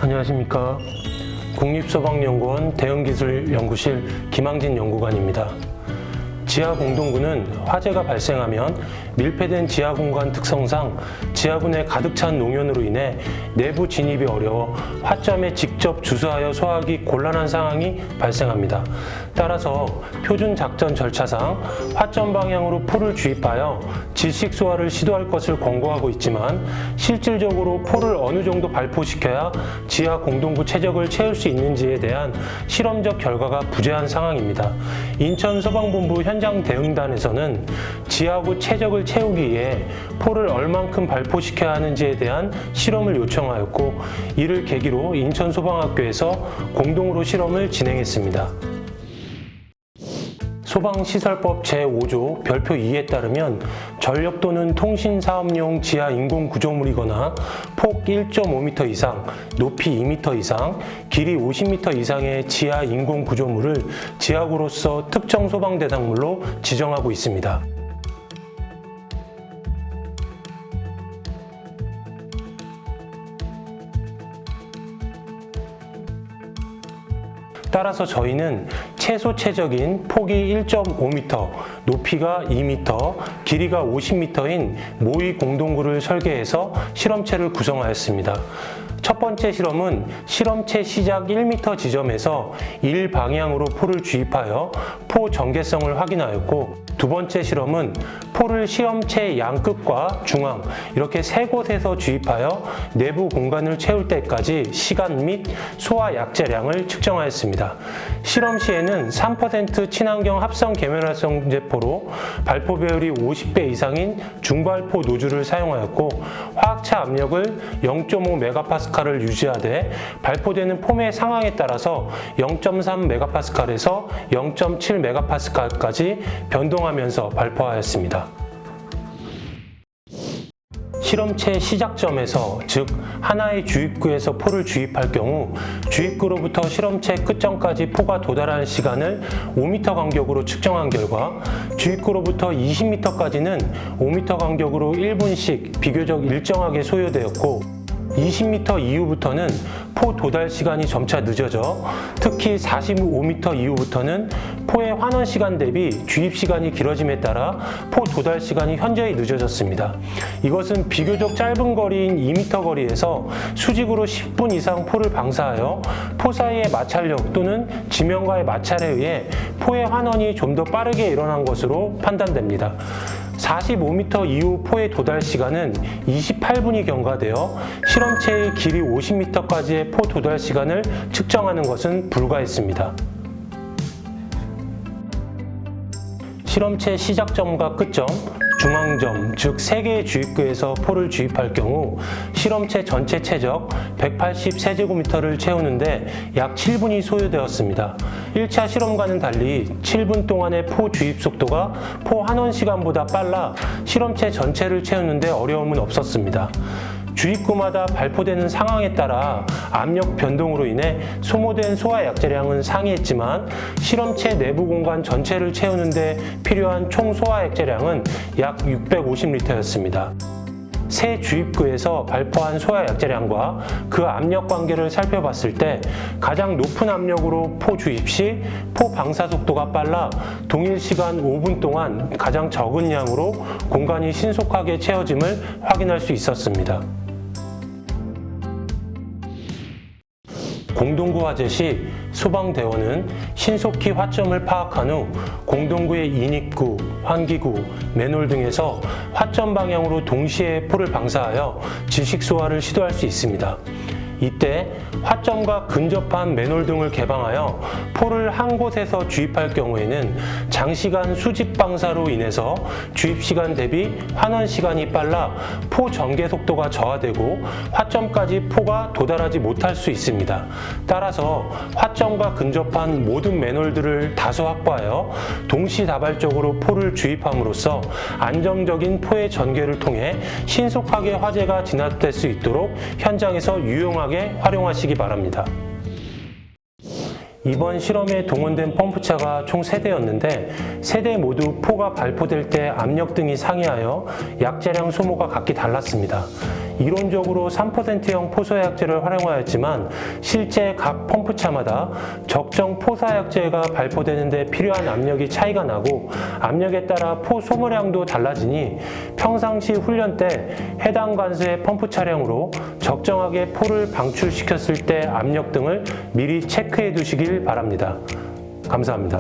안녕하십니까. 국립소방연구원 대응기술연구실 김항진 연구관입니다. 지하공동구는 화재가 발생하면 밀폐된 지하공간 특성상 지하군에 가득 찬 농연으로 인해 내부 진입이 어려워 화점에 직접 주소하여 소화하기 곤란한 상황이 발생합니다. 따라서 표준 작전 절차상 화점 방향으로 포를 주입하여 질식 소화를 시도할 것을 권고하고 있지만 실질적으로 포를 어느 정도 발포시켜야 지하 공동구 최적을 채울 수 있는지에 대한 실험적 결과가 부재한 상황입니다. 인천소방본부 현장 대응단에서는 지하구 최적을 채우기 위해 포를 얼만큼 발포시켜야 하는지에 대한 실험을 요청하였고, 이를 계기로 인천소방학교에서 공동으로 실험을 진행했습니다. 소방시설법 제5조 별표 2에 따르면 전력 또는 통신사업용 지하 인공구조물이거나 폭 1.5m 이상, 높이 2m 이상, 길이 50m 이상의 지하 인공구조물을 지하구로서 특정 소방대상물로 지정하고 있습니다. 따라서 저희는 최소 최적인 폭이 1.5m, 높이가 2m, 길이가 50m인 모의 공동구를 설계해서 실험체를 구성하였습니다. 첫 번째 실험은 실험체 시작 1m 지점에서 1방향으로 포를 주입하여 포 전개성을 확인하였고, 두 번째 실험은 포를 시험체 양끝과 중앙 이렇게 세 곳에서 주입하여 내부 공간을 채울 때까지 시간 및 소화 약재량을 측정하였습니다. 실험 시에는 3% 친환경 합성 계면활성제포로 발포 배율이 50배 이상인 중발포 노즐을 사용하였고, 화학차 압력을 0.5MPa를 유지하되 발포되는 폼의 상황에 따라서 0.3MPa에서 0.7MPa까지 변동하면서 발포하였습니다. 실험체 시작점에서, 즉 하나의 주입구에서 포를 주입할 경우 주입구로부터 실험체 끝점까지 포가 도달하는 시간을 5m 간격으로 측정한 결과 주입구로부터 20m까지는 5m 간격으로 1분씩 비교적 일정하게 소요되었고, 20m 이후부터는 포 도달 시간이 점차 늦어져 특히 45m 이후부터는 포의 환원 시간 대비 주입 시간이 길어짐에 따라 포 도달 시간이 현저히 늦어졌습니다. 이것은 비교적 짧은 거리인 2m 거리에서 수직으로 10분 이상 포를 방사하여 포 사이의 마찰력 또는 지면과의 마찰에 의해 포의 환원이 좀 더 빠르게 일어난 것으로 판단됩니다. 45m 이후 포의 도달 시간은 28분이 경과되어 실험체의 길이 50m까지의 포 도달 시간을 측정하는 것은 불가했습니다. 실험체 시작점과 끝점, 중앙점, 즉 3개의 주입구에서 포를 주입할 경우 실험체 전체 최적 180세제곱미터를 채우는데 약 7분이 소요되었습니다. 1차 실험과는 달리 7분 동안의 포 주입 속도가 포 환원 시간보다 빨라 실험체 전체를 채우는데 어려움은 없었습니다. 주입구마다 발포되는 상황에 따라 압력 변동으로 인해 소모된 소화 약재량은 상이했지만 실험체 내부 공간 전체를 채우는데 필요한 총 소화 약재량은 약 650L였습니다. 새 주입구에서 발포한 소화 약재량과 그 압력 관계를 살펴봤을 때 가장 높은 압력으로 포 주입 시 포 방사 속도가 빨라 동일 시간 5분 동안 가장 적은 양으로 공간이 신속하게 채워짐을 확인할 수 있었습니다. 공동구 화재 시 소방대원은 신속히 화점을 파악한 후 공동구의 인입구, 환기구, 맨홀 등에서 화점 방향으로 동시에 포를 방사하여 질식 소화를 시도할 수 있습니다. 이때 화점과 근접한 맨홀 등을 개방하여 포를 한 곳에서 주입할 경우에는 장시간 수직 방사로 인해서 주입 시간 대비 환원 시간이 빨라 포 전개 속도가 저하되고 화점까지 포가 도달하지 못할 수 있습니다. 따라서 화점과 근접한 모든 맨홀들을 다수 확보하여 동시다발적으로 포를 주입함으로써 안정적인 포의 전개를 통해 신속하게 화재가 진압될 수 있도록 현장에서 유용하게 활용하시기 바랍니다. 이번 실험에 동원된 펌프차가 총 3대였는데 3대 모두 포가 발포될 때 압력 등이 상이하여 약재량 소모가 각기 달랐습니다. 이론적으로 3%형 포소하약제를 활용하였지만 실제 각 펌프차마다 적정 포소하약제가 발포되는 데 필요한 압력이 차이가 나고 압력에 따라 포 소모량도 달라지니 평상시 훈련 때 해당 관수의 펌프 차량으로 적정하게 포를 방출시켰을 때 압력 등을 미리 체크해 두시길 바랍니다. 감사합니다.